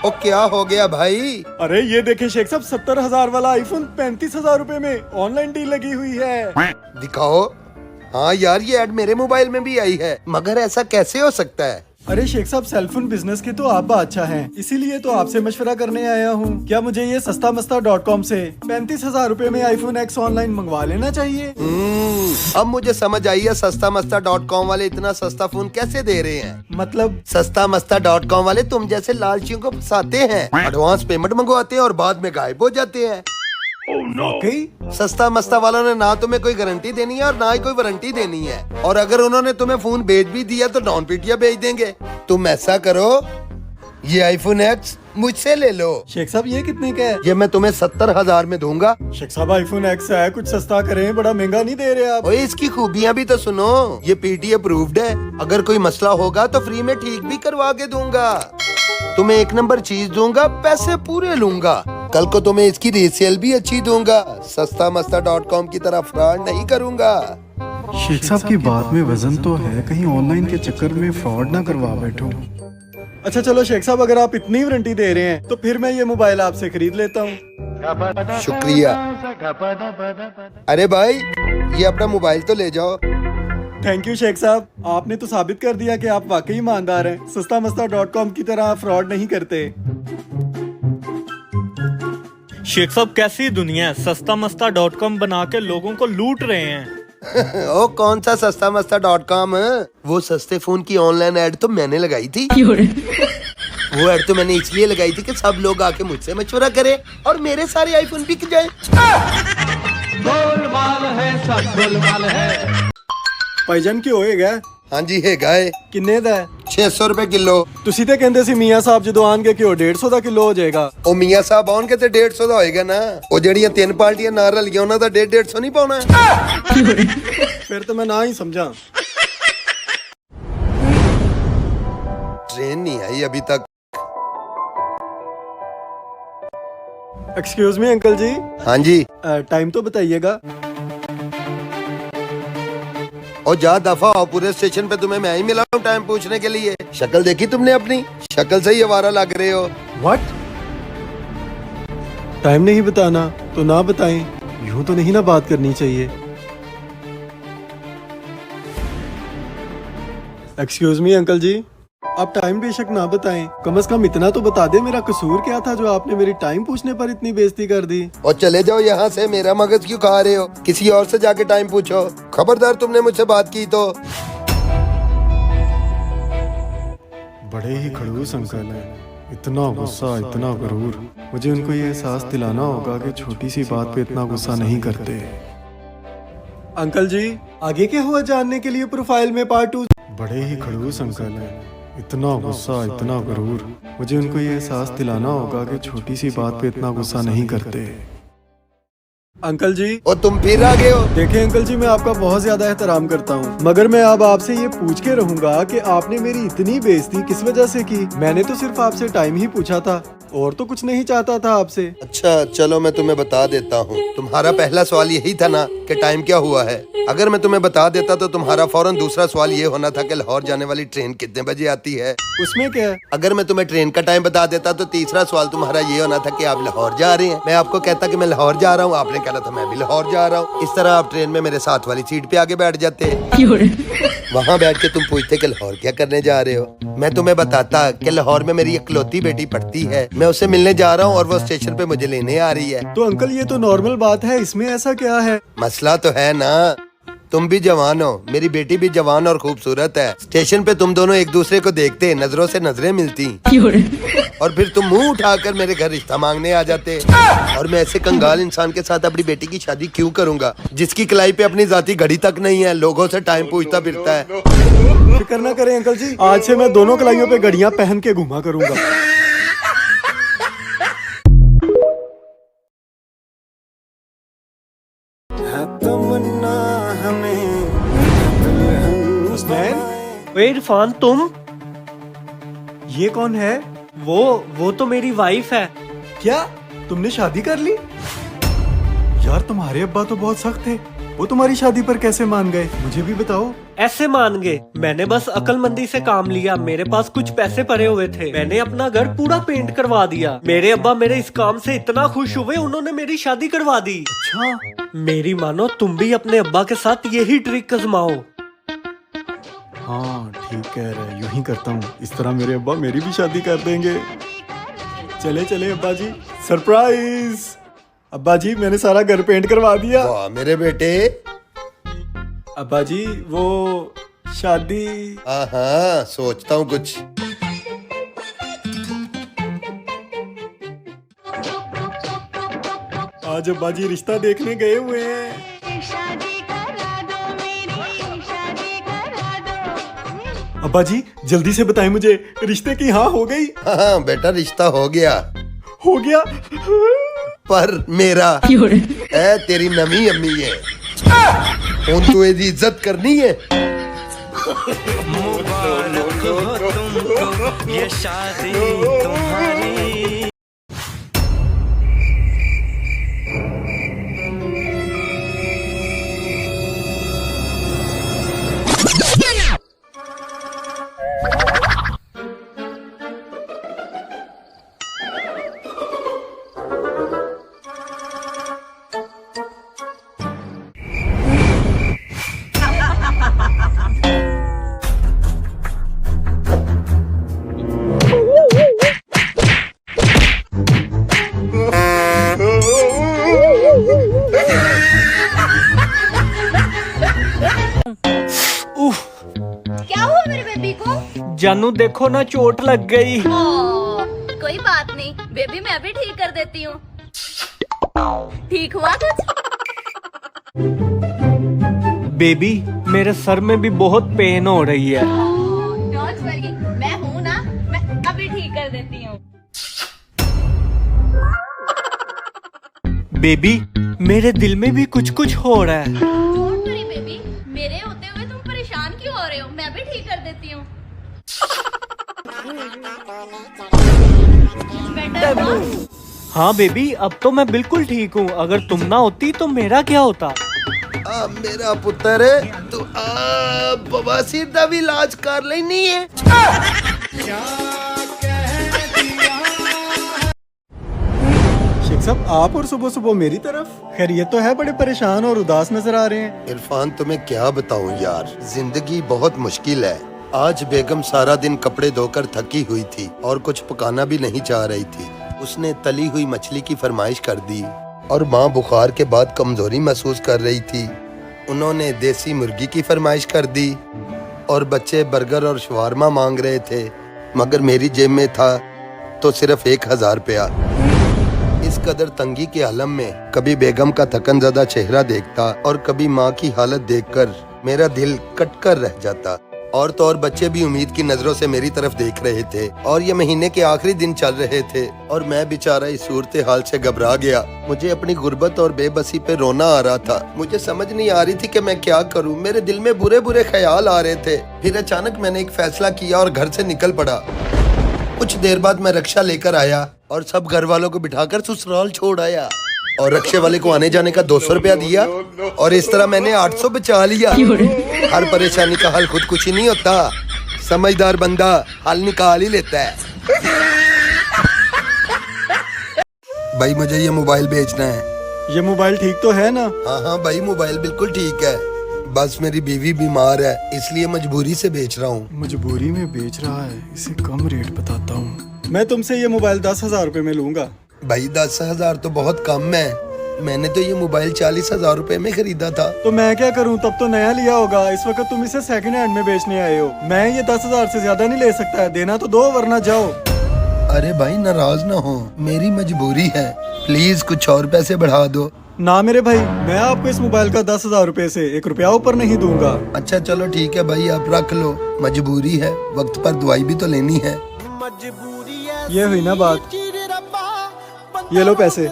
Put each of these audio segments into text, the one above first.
ओ क्या हो गया भाई? अरे ये देखे शेख साहब, 70,000 वाला आईफोन 35,000 रूपए में ऑनलाइन डील लगी हुई है। दिखाओ। हाँ यार, ये ऐड मेरे मोबाइल में भी आई है, मगर ऐसा कैसे हो सकता है? अरे शेख साहब, सेलफोन बिजनेस के तो आप बादशाह हैं, इसीलिए तो आपसे मशवरा करने आया हूँ। क्या मुझे ये सस्तामस्ता.com से 35,000 रूपए में iPhone X ऑनलाइन मंगवा लेना चाहिए? अब मुझे समझ आई है सस्तामस्ता.com वाले इतना सस्ता फोन कैसे दे रहे हैं। मतलब? सस्तामस्ता.com वाले तुम जैसे लालचियों को फंसाते हैं, एडवांस पेमेंट मंगवाते हैं और बाद में गायब हो जाते हैं। सस्ता मस्ता वालों ने ना तुम्हें कोई गारंटी देनी है और ना ही कोई वारंटी देनी है, और अगर उन्होंने तुम्हें फोन भेज भी दिया तो नॉन पीटिया भेज देंगे। तुम ऐसा करो, ये आईफोन X मुझसे ले लो। शेख साहब, ये कितने का है? ये मैं तुम्हें 70,000 में दूंगा। शेख साहब, iPhone X है, कुछ सस्ता करें, बड़ा महंगा नहीं दे रहे आप। ओए, इसकी खूबियाँ भी तो सुनो। ये पीटी अप्रूव्ड है, अगर कोई मसला होगा तो फ्री में ठीक भी करवा के दूंगा। तुम्हें एक नंबर चीज दूंगा, पैसे पूरे लूंगा। कल को तुम्हें इसकी रीसेल भी अच्छी दूंगा। सस्तामस्ता.com की तरह फ्रॉड नहीं करूंगा। शेख साहब की बात में वजन तो है, कहीं ऑनलाइन के चक्कर में फ्रॉड ना करवा बैठूं। अच्छा चलो शेख साहब, अगर आप इतनी वारंटी दे रहे हैं तो फिर मैं ये मोबाइल आपसे खरीद लेता हूँ। शुक्रिया। अरे भाई, ये अपना मोबाइल तो ले जाओ। थैंक यू शेख साहब, आपने तो साबित कर दिया कि आप वाकई ईमानदार हैं। सस्तामस्ता.com की तरह फ्रॉड नहीं करते। शेख साहब, कैसी दुनिया है, सस्तामस्ता.com बना के लोगों को लूट रहे हैं। ओ कौन सा सस्तामस्ता.com? वो सस्ते फोन की ऑनलाइन ऐड तो मैंने लगाई थी। वो ऐड तो मैंने इसलिए लगाई थी कि सब लोग आके मुझसे मशवरा करें और मेरे सारे आईफोन बिक जाए। गोलमाल है, सब गोलमाल है। ਭਾਈਜਾਨ ਕੀ ਹੋਏਗਾ? हाँ जी, है गाय। ਕਿੰਨੇ ਦਾ ਹੈ? 600 रुपए किलो। ਤੁਸੀਂ ਤੇ ਕਹਿੰਦੇ ਸੀ ਮੀਆਂ ਸਾਹਿਬ ਜਦੋਂ ਆਣਗੇ ਕਿ ਉਹ 150 ਦਾ ਕਿਲੋ ਹੋ ਜਾਏਗਾ। ਉਹ ਮੀਆਂ ਸਾਹਿਬ ਆਉਣਗੇ ਤੇ 150 ਦਾ ਹੋਏਗਾ ਨਾ। ਉਹ ਜਿਹੜੀਆਂ ਤਿੰਨ ਪਾਰਟੀਆਂ ਨਾਲ ਰਲੀਆਂ ਉਹਨਾਂ ਦਾ 150 ਨਹੀਂ ਪਾਉਣਾ। ਫਿਰ ਤਾਂ ਮੈਂ ਨਾ ਹੀ ਸਮਝਾਂ। ट्रेन नहीं आई अभी तक। एक्सक्यूज मी अंकल जी। हाँ जी। टाइम तो बताइएगा। और जा दफा हो, पूरे स्टेशन पे तुम्हें मैं ही मिला हूँ टाइम पूछने के लिए। शक्ल देखी तुमने अपनी? शक्ल से ही आवारा लग रहे हो। व्हाट? टाइम नहीं बताना तो ना बताएं, यूं तो नहीं ना बात करनी चाहिए। एक्सक्यूज मी अंकल जी, आप टाइम बेशक ना बताएं, कम से कम इतना तो बता दे मेरा कसूर क्या था जो आपने मेरी टाइम पूछने पर इतनी बेइज्जती कर दी। और चले जाओ यहाँ से, मेरा मगज क्यों खा रहे हो? किसी और से जाके टाइम पूछो। खबरदार तुमने मुझसे बात की तो। बड़े ही खड़ूस अंकल हैं, इतना गुस्सा, इतना गरूर। मुझे उनको ये एहसास दिलाना होगा कि छोटी सी बात पे इतना गुस्सा नहीं करते। अंकल जी, आगे क्या हुआ जानने के लिए प्रोफाइल में पार्ट 2। बड़े ही खड़ूस अंकल हैं, इतना गुस्सा, इतना गरूर। मुझे उनको ये एहसास दिलाना होगा कि छोटी सी बात पे इतना गुस्सा नहीं करते। अंकल जी। और तुम फिर आ गए हो। देखें अंकल जी, मैं आपका बहुत ज्यादा एहतराम करता हूँ, मगर मैं अब आपसे ये पूछ के रहूंगा कि आपने मेरी इतनी बेइज्जती किस वजह से की? मैंने तो सिर्फ आपसे टाइम ही पूछा था और तो कुछ नहीं चाहता था आपसे। अच्छा चलो, मैं तुम्हें बता देता हूँ। तुम्हारा पहला सवाल यही था ना कि टाइम क्या हुआ है। अगर मैं तुम्हें बता देता तो तुम्हारा फौरन दूसरा सवाल ये होना था कि लाहौर जाने वाली ट्रेन कितने बजे आती है। उसमें क्या है? अगर मैं तुम्हें ट्रेन का टाइम बता देता तो तीसरा सवाल तुम्हारा ये होना था कि आप लाहौर जा रहे हैं। मैं आपको कहता कि मैं लाहौर जा रहा हूँ, आपने कहना था मैं भी लाहौर जा रहा हूँ। इस तरह आप ट्रेन में मेरे साथ वाली सीट पे आगे बैठ जाते। वहाँ बैठ के तुम पूछते कि लाहौर क्या करने जा रहे हो। मैं तुम्हें बताता कि लाहौर में मेरी इकलौती बेटी पढ़ती है, मैं उससे मिलने जा रहा हूँ और वो स्टेशन पे मुझे लेने आ रही है। तो अंकल ये तो नॉर्मल बात है, इसमें ऐसा क्या है? मसला तो है ना, तुम भी जवान हो, मेरी बेटी भी जवान और खूबसूरत है। स्टेशन पे तुम दोनों एक दूसरे को देखते, नजरों से नजरें मिलती और फिर तुम मुंह उठाकर मेरे घर रिश्ता मांगने आ जाते। और मैं ऐसे कंगाल इंसान के साथ अपनी बेटी की शादी क्यों करूंगा जिसकी कलाई पे अपनी जाती घड़ी तक नहीं है, लोगों से टाइम पूछता फिरता है। फिक्र ना करें अंकल जी, आज से मैं दोनों कलाइयों पे घड़ियां पहन के घुमा करूंगा। वे इरफान, तुम? ये कौन है? वो तो मेरी वाइफ है। क्या तुमने शादी कर ली? यार तुम्हारे अब्बा तो बहुत सख्त थे, वो तुम्हारी शादी पर कैसे मान गए, मुझे भी बताओ। ऐसे मान गए, मैंने बस अक्लमंदी से काम लिया। मेरे पास कुछ पैसे पड़े हुए थे, मैंने अपना घर पूरा पेंट करवा दिया। मेरे अब्बा मेरे इस काम से इतना खुश हुए, उन्होंने मेरी शादी करवा दी। अच्छा, मेरी मानो तुम भी अपने अब्बा के साथ यही ट्रिक आजमाओ। हाँ ठीक कह रहे, यूं ही करता हूँ। इस तरह मेरे अब्बा मेरी भी शादी कर देंगे। चले चले अब्बा जी, सरप्राइज। अब्बा जी मैंने सारा घर पेंट करवा दिया। वाह मेरे बेटे। अब्बा जी वो शादी। हाँ हाँ सोचता हूँ कुछ। आज अब्बा जी रिश्ता देखने गए हुए हैं। शादी करा दो मेरी, शादी करा दो। अब्बा जी जल्दी से बताएं मुझे, रिश्ते की हाँ हो गई? हाँ हाँ बेटा रिश्ता हो गया, हो गया। पर मेरा है तेरी नवी अम्मी है। ਹੁਣ तू ਇਹਦੀ इज्जत करनी है। मुबारक हो तुमको ये शादी तुम्हारी। क्या हुआ मेरे बेबी को? जानू देखो ना, चोट लग गई। कोई बात नहीं बेबी, मैं भी ठीक कर देती हूँ। ठीक हुआ कुछ? बेबी मेरे सर में भी बहुत पेन हो रही है। डोंट वरी, मैं हूँ ना, मैं अभी ठीक कर देती हूँ। बेबी मेरे दिल में भी कुछ कुछ हो रहा है। डोंट वरी बेबी, मेरे होते हुए तुम परेशान क्यों हो रहे हो? मैं भी ठीक कर देती हूँ। बेटर हुआ? हाँ बेबी अब तो मैं बिल्कुल ठीक हूँ। अगर तुम ना होती तो मेरा क्या होता? मेरा पुत्र तू बवासीर दा भी इलाज कर लेनी है। शेख साहब आप और सुबह सुबह मेरी तरफ, खैर ये तो है, बड़े परेशान और उदास नजर आ रहे हैं। इरफान तुम्हें क्या बताऊं यार, जिंदगी बहुत मुश्किल है। आज बेगम सारा दिन कपड़े धोकर थकी हुई थी और कुछ पकाना भी नहीं चाह रही थी। उसने तली हुई मछली की फरमाइश कर दी और माँ बुखार के बाद कमजोरी महसूस कर रही थी। उन्होंने देसी मुर्गी की फरमाइश कर दी और बच्चे बर्गर और शवारमा मांग रहे थे, मगर मेरी जेब में था तो सिर्फ 1000 रुपया। इस कदर तंगी के आलम में कभी बेगम का थकन ज़्यादा चेहरा देखता और कभी माँ की हालत देखकर मेरा दिल कट कर रह जाता। और तो और बच्चे भी उम्मीद की नजरों से मेरी तरफ देख रहे थे और ये महीने के आखिरी दिन चल रहे थे और मैं बेचारा इस सूरत हाल से घबरा गया। मुझे अपनी गुर्बत और बेबसी पे रोना आ रहा था। मुझे समझ नहीं आ रही थी कि मैं क्या करूं। मेरे दिल में बुरे बुरे ख्याल आ रहे थे। फिर अचानक मैंने एक फैसला किया और घर से निकल पड़ा। कुछ देर बाद मैं रिक्शा लेकर आया और सब घर वालों को बिठाकर ससुराल छोड़ आया और रिक्शे वाले को आने जाने का 200 रुपया दिया और इस तरह मैंने 800 बचा लिया। हर परेशानी का हल खुद कुछ ही नहीं होता, समझदार बंदा हल निकाल ही लेता है। भाई मुझे ये मोबाइल बेचना है। ये मोबाइल ठीक तो है ना? हाँ हाँ भाई मोबाइल बिल्कुल ठीक है, बस मेरी बीवी बीमार है इसलिए मजबूरी से बेच रहा हूँ। मजबूरी में बेच रहा है, इसे कम रेट बताता हूँ। मैं तुमसे ये मोबाइल 10,000 रुपए में लूंगा। भाई 10,000 तो बहुत कम है, मैंने तो ये मोबाइल 40,000 रुपए में खरीदा था। तो मैं क्या करूं, तब तो नया लिया होगा। इस वक्त तुम इसे सेकंड हैंड में बेचने आए हो। मैं ये 10,000 से ज्यादा नहीं ले सकता है, देना तो दो वरना जाओ। अरे भाई नाराज ना हो, मेरी मजबूरी है, प्लीज कुछ और पैसे बढ़ा दो। ना मेरे भाई, मैं आपको इस मोबाइल का 10,000 रुपए से 1 रुपया ऊपर नहीं दूंगा। अच्छा चलो ठीक है भाई, आप रख लो, मजबूरी है, वक्त पर दवाई भी तो लेनी है। ये हुई ना बात, ये लो पैसे।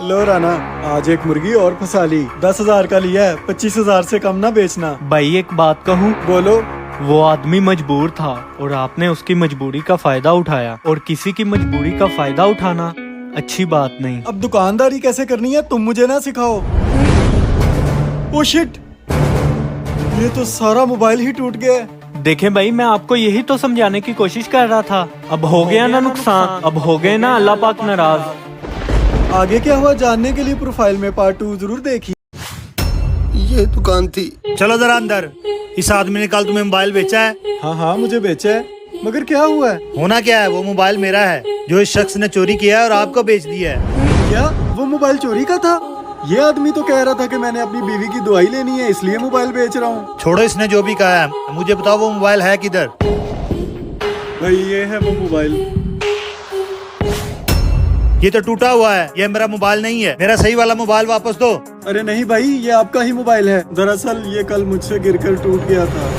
लो राना, आज एक मुर्गी और फंसा ली। 10,000 का लिया है, 25,000 से कम ना बेचना। भाई एक बात कहूँ, बोलो। वो आदमी मजबूर था और आपने उसकी मजबूरी का फायदा उठाया, और किसी की मजबूरी का फायदा उठाना अच्छी बात नहीं। अब दुकानदारी कैसे करनी है तुम मुझे ना सिखाओ। ओ शिट, ये तो सारा मोबाइल ही टूट गया है। देखें भाई, मैं आपको यही तो समझाने की कोशिश कर रहा था। अब हो गया ना नुकसान, अब हो गए ना अल्लाह पाक नाराज। आगे क्या हुआ जानने के लिए प्रोफाइल में पार्ट 2 जरूर देखिए। ये दुकान थी। चलो जरा अंदर। इस आदमी ने कल तुम्हें मोबाइल बेचा है। हाँ मुझे बेचा है, मगर क्या हुआ है? होना क्या है, वो मोबाइल मेरा है जो इस शख्स ने चोरी किया है और आपको बेच दिया है। क्या वो मोबाइल चोरी का था? ये आदमी तो कह रहा था कि मैंने अपनी बीवी की दवाई लेनी है इसलिए मोबाइल बेच रहा हूँ। छोड़ो, इसने जो भी कहा है, मुझे बताओ वो मोबाइल है किधर? भाई ये है वो मोबाइल। ये तो टूटा हुआ है, ये मेरा मोबाइल नहीं है। मेरा सही वाला मोबाइल वापस दो। अरे नहीं भाई, ये आपका ही मोबाइल है। दरअसल ये कल मुझसे गिरकर टूट गया था।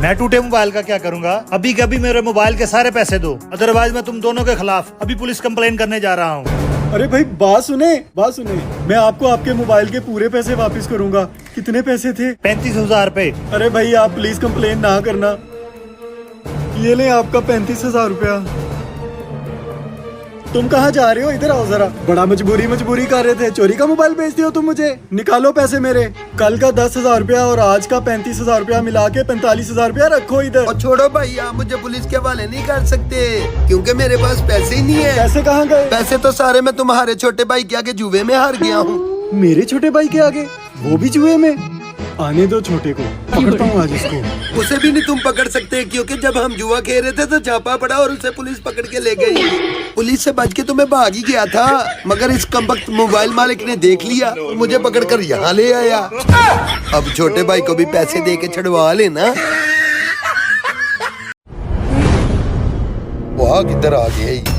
मैं टूटे मोबाइल का क्या करूंगा? अभी के अभी मेरे मोबाइल के सारे पैसे दो, अदरवाइज मैं तुम दोनों के खिलाफ अभी पुलिस कंप्लेन करने जा रहा हूँ। अरे भाई बात सुने। मैं आपको आपके मोबाइल के पूरे पैसे वापस करूंगा। कितने पैसे थे? 35,000 रुपए। अरे भाई आप प्लीज कंप्लेन ना करना। ये ले आपका 35,000 रुपया। तुम कहाँ जा रहे हो? इधर आओ जरा। बड़ा मजबूरी कर रहे थे, चोरी का मोबाइल बेचते हो तुम मुझे। निकालो पैसे मेरे। कल का 10,000 रुपया और आज का 35,000 रुपया मिला के 45,000 रुपया रखो इधर। और छोड़ो भाई, आप मुझे पुलिस के हवाले नहीं कर सकते क्योंकि मेरे पास पैसे ही नहीं है। पैसे कहाँ गए? पैसे तो सारे मैं तुम्हारे छोटे भाई के आगे जुए में हार गया हूँ। मेरे छोटे भाई के आगे? वो भी जुए में? आने दो छोटे को, पकड़ता हूँ आज इसको। उसे भी नहीं तुम पकड़ सकते क्योंकि जब हम जुआ खेल रहे थे तो छापा पड़ा और उसे पुलिस पकड़ के ले गई। पुलिस से बच के तो मैं भाग ही गया था, मगर इस कमबख्त मोबाइल मालिक ने देख लिया और मुझे पकड़कर यहाँ ले आया। अब छोटे भाई को भी पैसे दे के छुड़वा लेना। वहाँ किधर आ गया?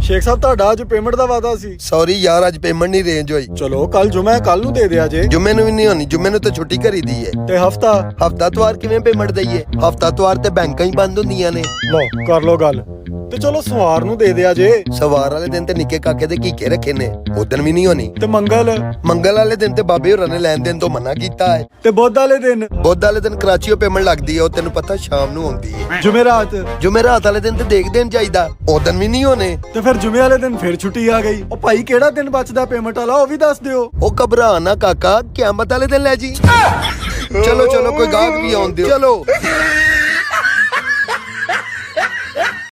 शेख साहब ਤੁਹਾਡਾ ਅੱਜ ਪੇਮੈਂਟ ਦਾ ਵਾਦਾ ਸੀ। सॉरी यार, ਅੱਜ पेमेंट नहीं रेंज हुई। ਚਲੋ ਕੱਲ ਜੁਮਾ ਹੈ, ਕੱਲ ਨੂੰ ਦੇ ਦਿਆ ਜੇ। जुम्मे ਨੂੰ भी नहीं होनी, जुम्मे ਨੂੰ तो छुट्टी करी दी है। ਤੇ ਹਫਤਾ ਹਫਤਾ ਤਵਾਰ ਕਿਵੇਂ ਪੇਮੈਂਟ ਦਈਏ? ਹਫਤਾ ਤਵਾਰ ਤੇ ਬੈਂਕਾਂ ਹੀ ਬੰਦ ਹੁੰਦੀਆਂ ਨੇ। ਲਓ ਕਰ ਲਓ ਗੱਲ। ਤੇ ਚਲੋ ਸਵਾਰ ਨੂੰ ਦੇ ਦਿਆ ਜੇ। ਸਵਾਰ ਵਾਲੇ ਦਿਨ ਤੇ ਨਿੱਕੇ ਕਾਕੇ ਦੇ ਕੀਕੇ ਰੱਖੇ ਨੇ, ਉਦਣ ਵੀ ਨਹੀਂ ਹੋਣੀ। ਤੇ ਮੰਗਲ ਮੰਗਲ ਵਾਲੇ ਦਿਨ ਤੇ ਬਾਬੇ ਹੋਰਾਂ ਨੇ ਲੈਣ ਦੇਣ ਤੋਂ ਮਨਾ ਕੀਤਾ ਹੈ। ਤੇ ਬੁੱਧ ਵਾਲੇ ਦਿਨ ਬੁੱਧ ਵਾਲੇ ਦਿਨ ਕਰਾਚੀਓ ਪੇਮੈਂਟ ਲੱਗਦੀ ਹੈ, ਉਹ ਤੈਨੂੰ ਪਤਾ ਸ਼ਾਮ ਨੂੰ ਆਉਂਦੀ ਹੈ। ਜੁਮੇਰਾਤ ਜੁਮੇਰਾਤ ਵਾਲੇ ਦਿਨ ਤੇ ਦੇਖ ਦੇਣ ਚਾਹੀਦਾ, ਉਦਣ ਵੀ ਨਹੀਂ ਹੋਣੇ। ਤੇ ਫਿਰ ਜੁਮੇ ਵਾਲੇ ਦਿਨ ਫਿਰ ਛੁੱਟੀ ਆ ਗਈ। ਉਹ ਭਾਈ ਕਿਹੜਾ ਦਿਨ ਬਚਦਾ ਪੇਮੈਂਟ ਵਾਲਾ ਉਹ ਵੀ ਦੱਸ ਦਿਓ। ਉਹ ਘਬਰਾ ਨਾ ਕਾਕਾ, ਕਿਆਮਤ ਵਾਲੇ ਦਿਨ ਲੈ ਜੀ। ਚਲੋ ਕੋਈ ਗਾਹਕ ਵੀ ਆਉਣ ਦਿਓ। ਚਲੋ